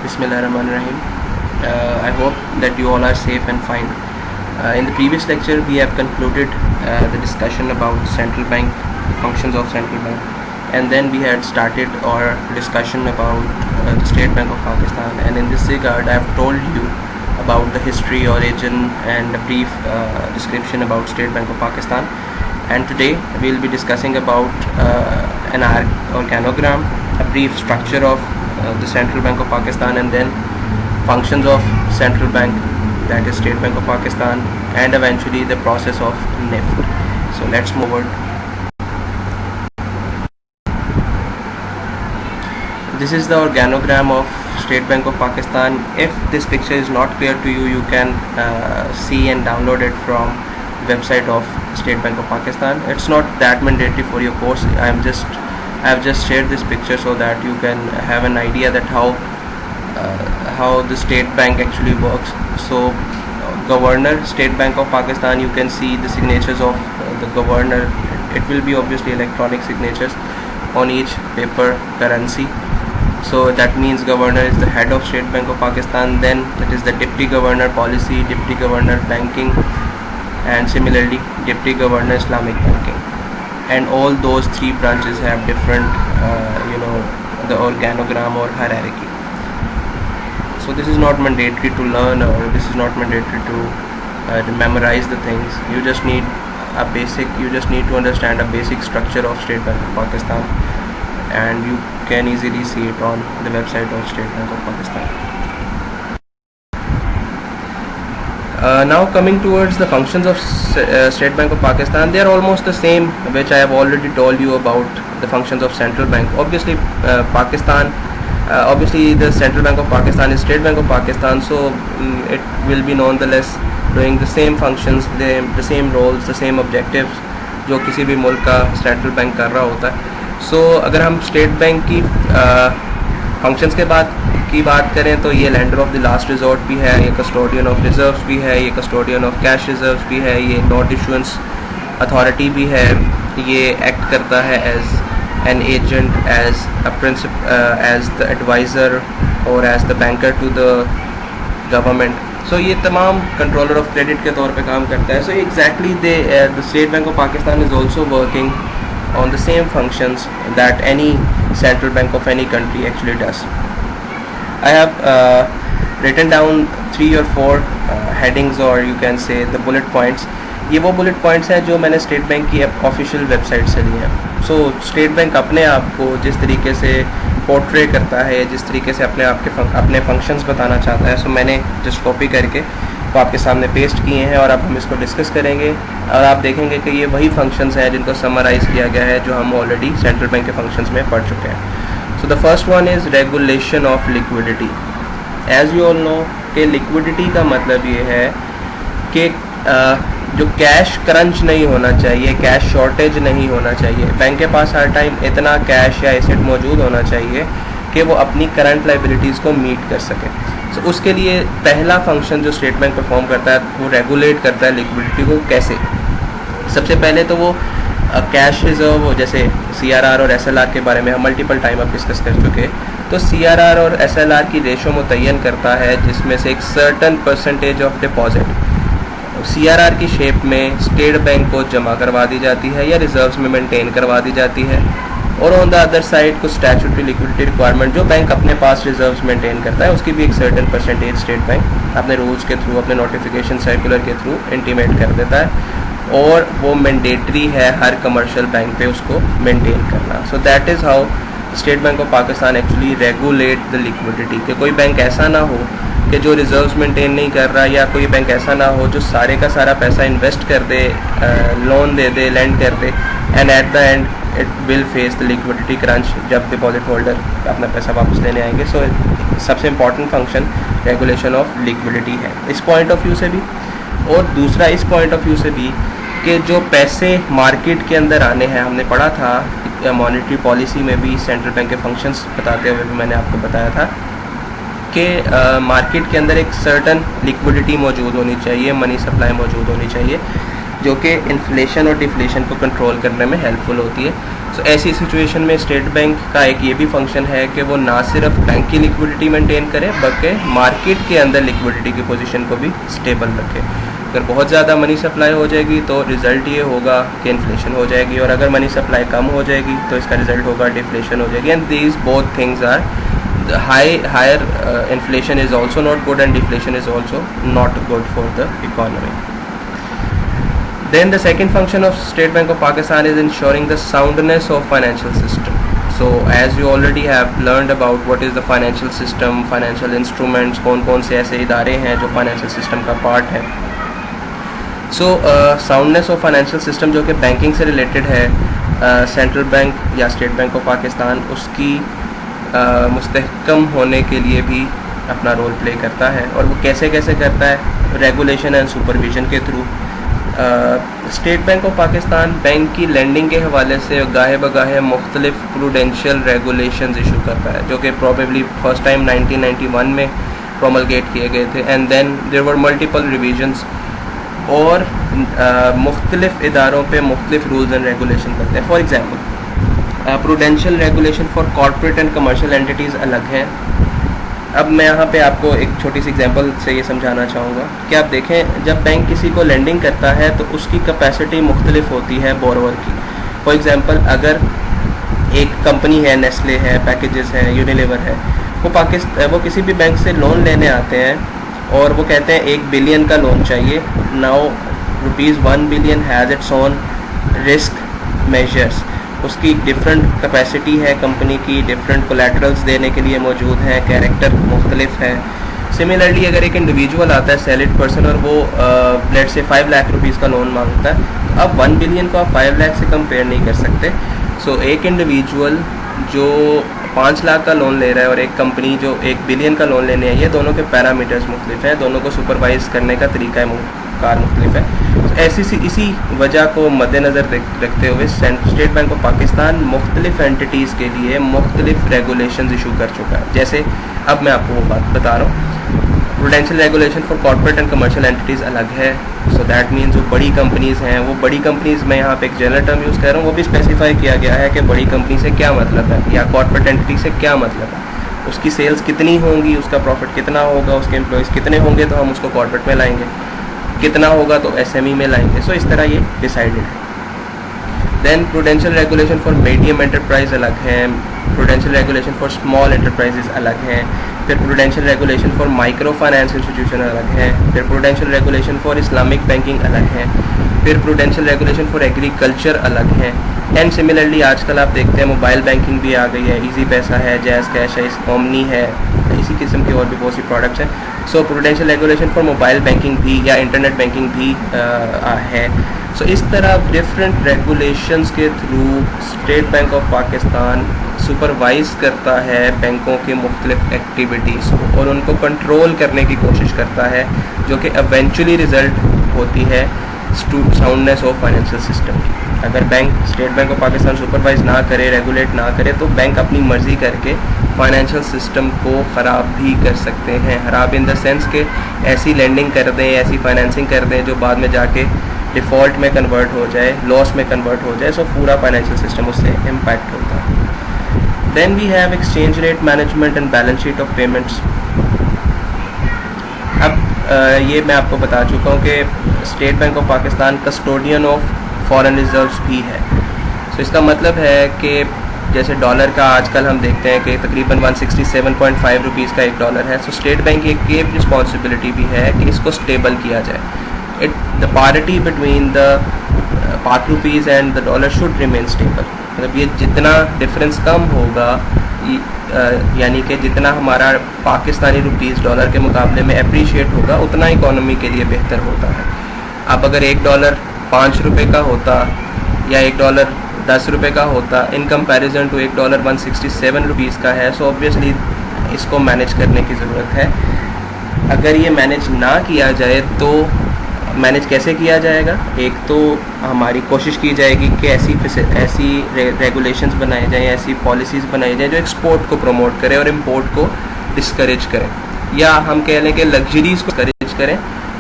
Bismillahirrahmanirrahim. I hope that you all are safe and fine. In the previous lecture, we have concluded the discussion about central bank, functions of central bank, and then we had started our discussion about the State Bank of Pakistan. And in this regard, I have told you about the history, origin, and a brief description about State Bank of Pakistan. And today we will be discussing about an organogram, a brief structure of the Central Bank of Pakistan, and then functions of central bank, that is State Bank of Pakistan, and eventually the process of NIFT. So let's move on. This is the organogram of State Bank of Pakistan. If this picture is not clear to you, you can see and download it from website of State Bank of Pakistan. It's not that mandatory for your course. I have just shared this picture so that you can have an idea that how the state bank actually works. So governor, State Bank of Pakistan, you can see the signatures of the governor. It will be obviously electronic signatures on each paper currency. So that means governor is the head of State Bank of Pakistan. Then it is the deputy governor policy, deputy governor banking, and similarly deputy governor Islamic banking. And all those three branches have different the organogram or hierarchy. So this is not mandatory to learn, or this is not mandatory to memorize the things. You just need to understand a basic structure of State Bank of Pakistan, and you can easily see it on the website of State Bank of Pakistan. Now coming towards the functions of State Bank of Pakistan, they are almost the same, which I have already told you about the functions of central bank. Obviously the Central Bank of Pakistan is State Bank of Pakistan, so it will be nonetheless doing the same functions, the same roles, the same objectives जो किसी भी मुल्क का central bank कर रहा होता है. So अगर हम स्टेट बैंक की फंक्शंस की बात करें तो ये lender of the last resort भी है, ये कस्टोडियन ऑफ रिजर्व्स भी है, ये कस्टोडियन ऑफ कैश रिजर्व्स भी है, ये नोट इशुएंस अथॉरिटी भी है, ये एक्ट करता है as an agent, as a principal, as the adviser और as the banker to the government. So ये तमाम कंट्रोलर ऑफ क्रेडिट के तौर पे काम करता है. So exactly the state Bank of Pakistan is also working on the same functions that any central bank of any country actually does. I have written down 3 or 4 headings, or you can say the bullet points. ये वो bullet points हैं जो मैंने state bank की official website से लिए हैं. सो state bank अपने आप को जिस तरीके से पोर्ट्रे करता है, जिस तरीके से अपने फंक्शंस बताना चाहता है, सो मैंने जस्ट कॉपी करके तो आपके सामने पेस्ट किए हैं, और अब हम इसको डिस्कस करेंगे और आप देखेंगे कि ये वही फंक्शंस हैं जिनको समराइज़ किया गया है जो हम ऑलरेडी सेंट्रल बैंक के फंक्शंस में पढ़ चुके हैं. So the first one is regulation of liquidity. As you all know कि लिक्विडिटी का मतलब ये है कि जो कैश क्रंच नहीं होना चाहिए, कैश शॉर्टेज नहीं होना चाहिए. बैंक के पास हर टाइम इतना कैश या एसेट मौजूद होना चाहिए कि वो अपनी करंट लाइबिलिटीज़ को मीट कर सके. तो उसके लिए पहला फंक्शन जो स्टेट बैंक परफॉर्म करता है वो रेगुलेट करता है लिक्विडिटी को. कैसे? सबसे पहले तो वो कैश रिजर्व, जैसे CRR और SLR के बारे में हम मल्टीपल टाइम अब डिस्कस कर चुके हैं. तो CRR और SLR की रेशो मुतय्यन करता है जिसमें से एक certain percentage of deposit CRR की शेप में स्टेट बैंक को जमा करवा दी जाती है या रिजर्व्स में मेंटेन करवा दी जाती है. और ऑन द अदर साइड कुछ स्टैट्यूटरी लिक्विडिटी रिक्वायरमेंट जो बैंक अपने पास रिजर्व्स मेंटेन करता है, उसकी भी एक सर्टेन परसेंटेज स्टेट बैंक अपने रूल्स के थ्रू, अपने नोटिफिकेशन सर्कुलर के थ्रू इंटीमेट कर देता है, और वो मैंडेटरी है हर कमर्शियल बैंक पे उसको मेंटेन करना. सो that is how state Bank of Pakistan actually regulate the liquidity. कि कोई बैंक ऐसा ना हो कि जो रिजर्व्स मेंटेन नहीं कर रहा, या कोई बैंक ऐसा ना हो जो सारे का सारा पैसा इन्वेस्ट कर दे, लोन दे दे, लेंड कर दे, and at the end it will face the liquidity crunch जब डिपॉजिट होल्डर अपना पैसा वापस लेने आएंगे. सो सबसे important function regulation of liquidity है इस पॉइंट ऑफ व्यू से भी. और दूसरा इस पॉइंट ऑफ व्यू से भी कि जो पैसे मार्केट के अंदर आने हैं, हमने पढ़ा था मॉनेटरी पॉलिसी में भी सेंट्रल बैंक के फंक्शंस बताते हुए भी मैंने आपको बताया था कि मार्केट के अंदर एक सर्टन लिक्विडिटी मौजूद होनी चाहिए, मनी सप्लाई मौजूद होनी चाहिए, जो कि इन्फ्लेशन और डिफ्लेशन को कंट्रोल करने में हेल्पफुल होती है. सो ऐसी सिचुएशन में स्टेट बैंक का एक ये भी फंक्शन है कि वो ना सिर्फ बैंक की लिक्विडिटी मेंटेन करे बल्कि मार्केट के अंदर लिक्विडिटी की पोजीशन को भी स्टेबल रखे। अगर बहुत ज़्यादा मनी सप्लाई हो जाएगी तो रिज़ल्ट ये होगा कि इन्फ्लेशन हो जाएगी, और अगर मनी सप्लाई कम हो जाएगी तो इसका रिज़ल्ट होगा डिफ्लेशन हो जाएगी। And these both things are higher inflation is also not good and deflation is also not good for the economy. Then the second function of State Bank of Pakistan is ensuring the soundness of financial system. So as you already have learned about what is the financial system, financial instruments, कौन से ऐसे इदारे हैं जो financial system का part है। So soundness of financial system जो कि बैंकिंग से related है, सेंट्रल बैंक या स्टेट बैंक ऑफ पाकिस्तान उसकी मुस्तहकम होने के लिए भी अपना रोल प्ले करता है। और वो कैसे करता है? रेगुलेशन एंड सुपरविजन के through. State Bank of Pakistan bank की लेंडिंग के हवाले से गाहे बगाहे मुख्तलिफ प्रूडेंशियल रेगुलेशंस इशू करता है, जो कि प्रॉबेबली फर्स्ट टाइम 1991 में प्रोमलगेट किए गए थे, and then there were multiple revisions, और मुख्तलिफ इदारों पे मुख्तलिफ रूल्स एंड रेगुलेशन करते हैं। For example prudential regulation for corporate and commercial entities अलग है। अब मैं यहाँ पे आपको एक छोटी सी एग्जांपल से ये समझाना चाहूँगा कि आप देखें, जब बैंक किसी को लेंडिंग करता है तो उसकी कैपेसिटी मुख्तलिफ होती है बोरोवर की। फॉर एग्जांपल अगर एक कंपनी है, नेस्ले है, पैकेजेस है, यूनिलीवर है, वो किसी भी बैंक से लोन लेने आते हैं और वो कहते हैं 1 बिलियन का लोन चाहिए। Now ₹1 billion has its own risk measures, उसकी डिफरेंट कैपेसिटी है कंपनी की, डिफरेंट कोलैटरल्स देने के लिए मौजूद हैं, कैरेक्टर मुख्तलिफ है। सिमिलरली अगर एक इंडिविजुअल आता है सैलरीड पर्सन और वो लेट्स से 5 लाख रुपीज़ का लोन मांगता है, अब 1 बिलियन को आप 5 लाख से कंपेयर नहीं कर सकते। सो एक इंडिविजुअल जो 5 लाख का लोन ले रहा है और एक कंपनी जो 1 बिलियन का लोन लेने आई है, दोनों के पैरामीटर्स मुख्तलिफ हैं, दोनों को सुपरवाइज करने का तरीका कार मुख्तलिफ है। तो इसी वजह को मद्देनज़र रखते हुए स्टेट बैंक ऑफ पाकिस्तान मुख्तलिफ एंटिटीज़ के लिए मुख्तलिफ रेगुलेशंस इशू कर चुका है। जैसे अब मैं आपको वो बात बता रहा हूँ, prudential regulation for corporate and commercial entities अलग है। सो दैट मीन्स जो बड़ी कंपनीज़ हैं, वो बड़ी कंपनीज़, मैं यहाँ पे एक जनरल टर्म यूज़ कर रहा हूँ, वो भी स्पेसिफाई किया गया है कि बड़ी कंपनी से क्या मतलब है या कॉर्पोरेट एंटिटी से क्या मतलब है, उसकी सेल्स कितनी होंगी, उसका प्रॉफिट कितना होगा, उसके एम्प्लॉयज़ कितने होंगे तो हम उसको कॉर्पोरेट में लाएंगे, कितना होगा तो एसएमई में लाएंगे। सो इस तरह ये डिसाइडेड है। Then prudential regulation for medium enterprise अलग है, prudential regulation for small enterprises अलग हैं, फिर prudential regulation for micro finance institution अलग है, फिर prudential regulation for Islamic banking अलग है, फिर प्रूडेंशियल रेगुलेशन फॉर एग्रीकल्चर अलग है। एंड सिमिलरली आजकल आप देखते हैं मोबाइल बैंकिंग भी आ गई है, इजी पैसा है, जैज़ कैश है, ओमनी है, इसी किस्म की और भी बहुत सी प्रोडक्ट्स हैं। So prudential regulation for mobile banking भी या इंटरनेट बैंकिंग भी है। सो इस तरह डिफरेंट रेगुलेशंस के through State Bank of Pakistan supervise करता है बैंकों की मुख्तलिफ एक्टिविटीज़ को और उनको कंट्रोल करने की कोशिश करता है, जो कि एवेंचुअली रिज़ल्ट होती है साउंडनेस ऑफ फाइनेंशियल सिस्टम की। अगर state Bank of Pakistan supervise ना करे, रेगुलेट ना करे, तो बैंक अपनी मर्ज़ी करके फाइनेंशियल सिस्टम को ख़राब भी कर सकते हैं। ख़राब इन द सेंस के ऐसी लेंडिंग कर दें, ऐसी फाइनेंसिंग कर दें जो बाद में जाके डिफ़ॉल्ट में कन्वर्ट हो जाए, लॉस में कन्वर्ट हो जाए। सो पूरा फाइनेंशियल सिस्टम उससे इम्पैक्ट होता है। Then we have exchange rate management and balance sheet of payments. अब ये मैं आपको बता चुका हूँ कि State Bank of Pakistan custodian of foreign reserves भी है। सो इसका मतलब है कि जैसे डॉलर का आजकल हम देखते हैं कि तकरीबन 167.5 रुपीज़ का एक डॉलर है। सो स्टेट बैंक की एक रिस्पॉन्सिबिलिटी भी है कि इसको स्टेबल किया जाए। द पारिटी बिटवीन द पाक rupees and the dollar should remain stable. मतलब ये जितना डिफरेंस कम होगा, यानी कि जितना हमारा पाकिस्तानी रुपीज़ डॉलर के मुकाबले में अप्रीशिएट होगा, उतना इकोनॉमी के लिए बेहतर होता है। अब अगर एक डॉलर 5 रुपये का होता या एक डॉलर 10 रुपये का होता इन कंपैरिजन टू एक डॉलर 167 रुपीज़ का है, सो ऑब्वियसली इसको मैनेज करने की ज़रूरत है। अगर ये मैनेज ना किया जाए तो मैनेज कैसे किया जाएगा? एक तो हमारी कोशिश की जाएगी कि ऐसी रेगुलेशंस बनाए जाएं, ऐसी पॉलिसीज़ बनाई जाएं जो एक्सपोर्ट को प्रमोट करें और इंपोर्ट को डिस्करेज करें, या हम कह लें कि लग्जरीज़ को डिस्करेज करें,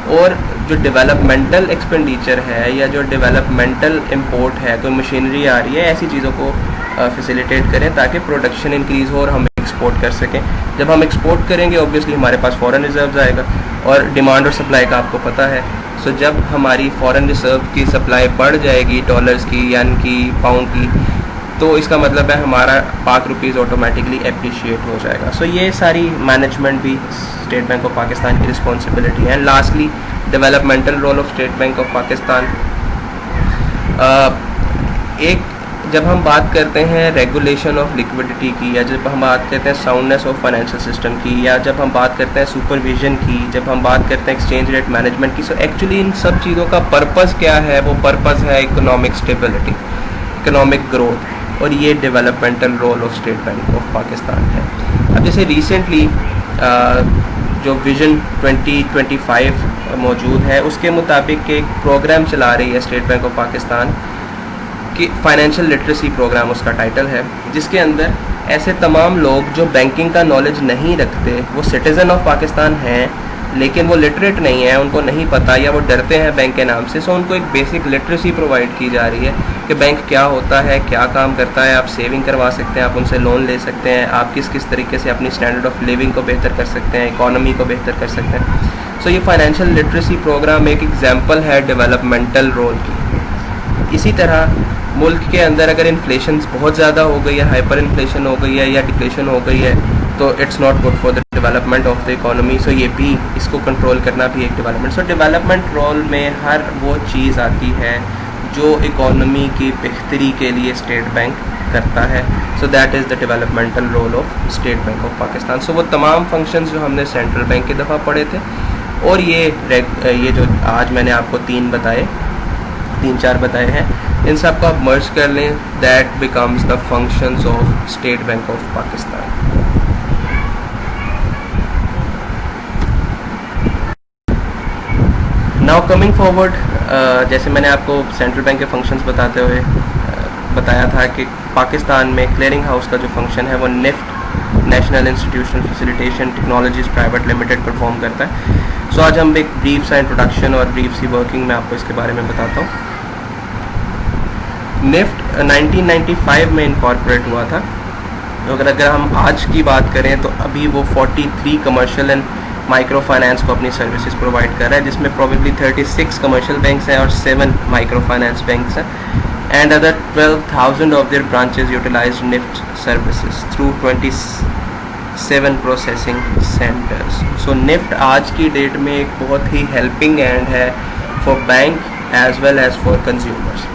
और जो डेवलपमेंटल एक्सपेंडिचर है या जो डेवलपमेंटल इंपोर्ट है, कोई मशीनरी आ रही है, ऐसी चीज़ों को फैसिलिटेट करें ताकि प्रोडक्शन इंक्रीज़ हो और हम एक्सपोर्ट कर सकें। जब हम एक्सपोर्ट करेंगे ऑब्वियसली हमारे पास फॉरेन रिजर्व्स आएगा, और डिमांड और सप्लाई का आपको पता है। सो जब हमारी फॉरेन रिजर्व की सप्लाई बढ़ जाएगी डॉलर्स की, यानी कि पाउंड की, तो इसका मतलब है हमारा पाक रुपीज़ ऑटोमेटिकली एप्रिशिएट हो जाएगा। सो ये सारी मैनेजमेंट भी स्टेट बैंक ऑफ पाकिस्तान की रिस्पॉन्सिबिलिटी है। And lastly developmental role of State Bank of Pakistan. एक जब हम बात करते हैं रेगुलेशन ऑफ लिक्विडिटी की, या जब हम बात करते हैं साउंडनेस ऑफ फाइनेंशियल सिस्टम की, या जब हम बात करते हैं सुपरविजन की, जब हम बात करते हैं एक्सचेंज रेट मैनेजमेंट की, सो एक्चुअली इन सब चीज़ों का पर्पज़ क्या है? वो पर्पज़ है इकोनॉमिक स्टेबिलिटी, इकोनॉमिक ग्रोथ, और ये developmental role of State Bank of Pakistan है। अब जैसे रिसेंटली जो विजन 2025 मौजूद है, उसके मुताबिक एक प्रोग्राम चला रही है स्टेट बैंक ऑफ पाकिस्तान कि फाइनेंशियल लिटरेसी प्रोग्राम उसका टाइटल है, जिसके अंदर ऐसे तमाम लोग जो बैंकिंग का नॉलेज नहीं रखते, वो सिटीज़न ऑफ पाकिस्तान हैं लेकिन वो लिटरेट नहीं है, उनको नहीं पता या वो डरते हैं बैंक के नाम से, सो उनको एक बेसिक लिटरेसी प्रोवाइड की जा रही है कि बैंक क्या होता है, क्या काम करता है, आप सेविंग करवा सकते हैं, आप उनसे लोन ले सकते हैं, आप किस किस तरीके से अपनी स्टैंडर्ड ऑफ लिविंग को बेहतर कर सकते हैं, इकॉनमी को बेहतर कर सकते हैं। सो ये फाइनेंशियल लिटरेसी प्रोग्राम एक एग्जाम्पल है डेवलपमेंटल रोल की। इसी तरह मुल्क के अंदर अगर इन्फ्लेशन बहुत ज़्यादा हो गई है, हाइपर इन्फ्लेशन हो गई है या डिप्लेशन हो गई है, तो it's not good for the development of the economy. So ये भी, इसको कंट्रोल करना भी एक डेवलपमेंट। सो डेवलपमेंट रोल में हर वो चीज़ आती है जो इकोनॉमी की बेहतरी के लिए स्टेट बैंक करता है। So that is the developmental role of State Bank of Pakistan. So वो तमाम फंक्शंस जो हमने सेंट्रल बैंक की दफ़ा पढ़े थे, और ये जो आज मैंने आपको तीन चार बताए हैं, इन सब को आप मर्ज कर लें, that becomes the functions of State Bank of Pakistan. Now coming forward, जैसे मैंने आपको सेंट्रल बैंक के फंक्शंस बताते हुए बताया था कि पाकिस्तान में क्लियरिंग हाउस का जो फंक्शन है वो NIFT, National Institutional Facilitation Technologies Private Limited perform करता है। सो आज हम एक ब्रीफ सा इंट्रोडक्शन और ब्रीफ सी वर्किंग में आपको इसके बारे में बताता हूँ। निफ्ट 1995 में इनकॉर्पोरेट हुआ था। तो अगर हम आज की बात करें तो अभी वो 43 कमर्शियल एंड माइक्रो फाइनेंस को अपनी सर्विसेज प्रोवाइड कर रहा है, जिसमें प्रोबेबली 36 कमर्शियल बैंक्स हैं और 7 माइक्रो फाइनेंस बैंक्स हैं, and other 12,000 of their branches utilise NIFT services through 27 processing centres. So NIFT आज की डेट में एक बहुत ही हेल्पिंग हैंड है for bank as well as for consumers.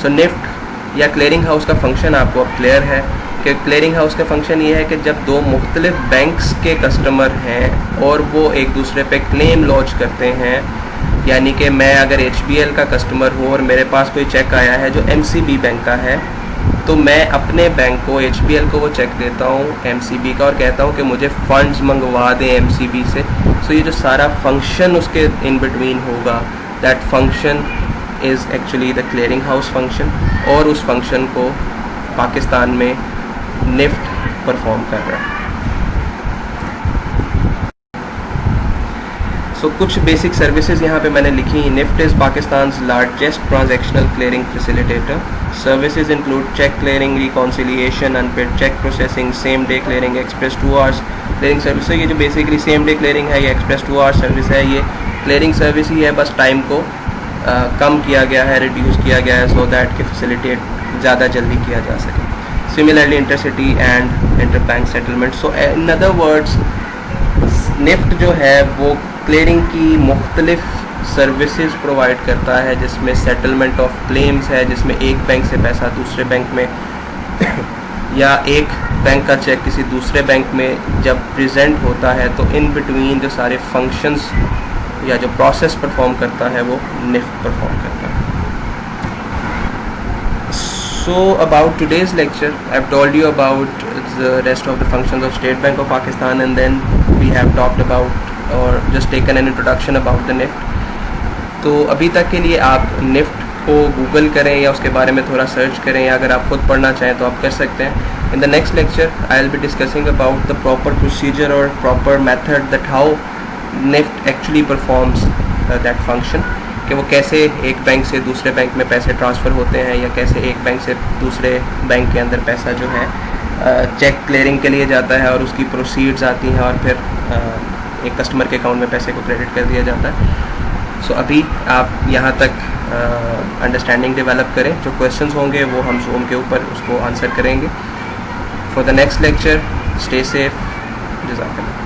So NIFT या क्लियरिंग हाउस का फंक्शन आपको अब क्लियर है कि क्लियरिंग हाउस का फंक्शन ये है कि जब दो मुख्तलिफ बैंक्स के कस्टमर हैं और वो एक दूसरे पे क्लेम लॉन्च करते हैं, यानी कि मैं अगर HBL का कस्टमर हूँ और मेरे पास कोई चेक आया है जो MCB बैंक का है, तो मैं अपने बैंक को, HBL को वो चेक देता हूँ MCB का और कहता हूँ कि मुझे फ़ंड्स मंगवा दें MCB से। सो ये जो सारा फंक्शन उसके इन बिटवीन होगा, that function is actually the clearing house function, और उस फंक्शन को पाकिस्तान में निफ्ट परफॉर्म कर रहा है। सो कुछ बेसिक सर्विसेज यहाँ पे मैंने लिखी। NIFT is Pakistan largest transactional clearing facilitator. Services include cheque clearing, reconciliation, unpaid cheque processing, same day clearing, express 2 hours clearing service. तो ये जो बेसिकली सेम डे क्लियरिंग है, ये एक्सप्रेस 2 आवर्स सर्विस है, ये क्लियरिंग सर्विस ही है, बस टाइम को कम किया गया है, रिड्यूस किया गया है, सो दैट कि फैसिलिटेट ज़्यादा जल्दी किया जा सके। Similarly intercity and interbank settlement. So in other words, NIFT जो है वो क्लियरिंग की मुख्तलिफ सर्विसेज प्रोवाइड करता है, जिसमें सेटलमेंट ऑफ क्लेम्स है, जिसमें एक बैंक से पैसा दूसरे बैंक में या एक बैंक का चेक किसी दूसरे बैंक में जब प्रेजेंट होता है, तो इन बिटवीन जो सारे फंक्शंस या जो प्रोसेस परफॉर्म करता है वो निफ्ट परफॉर्म करता है। So about today's lecture, I've told you about the rest of the functions of State Bank of Pakistan, and then we have talked about or just taken an introduction about the NIFT. तो अभी तक के लिए आप NIFT को Google करें या उसके बारे में थोड़ा सर्च करें, या अगर आप खुद पढ़ना चाहें तो आप कर सकते हैं। In the next lecture I will be discussing about the proper procedure और proper method that how NIFT actually performs that function, कि वो कैसे एक बैंक से दूसरे बैंक में पैसे ट्रांसफ़र होते हैं, या कैसे एक बैंक से दूसरे बैंक के अंदर पैसा जो है चेक क्लियरिंग के लिए जाता है और उसकी प्रोसीड्स आती हैं और फिर एक कस्टमर के अकाउंट में पैसे को क्रेडिट कर दिया जाता है। सो अभी आप यहाँ तक अंडरस्टैंडिंग डेवलप करें। जो क्वेश्चंस होंगे वो हम ज़ूम के ऊपर उसको आंसर करेंगे। For the next lecture stay safe. जज़ाकल्लाह।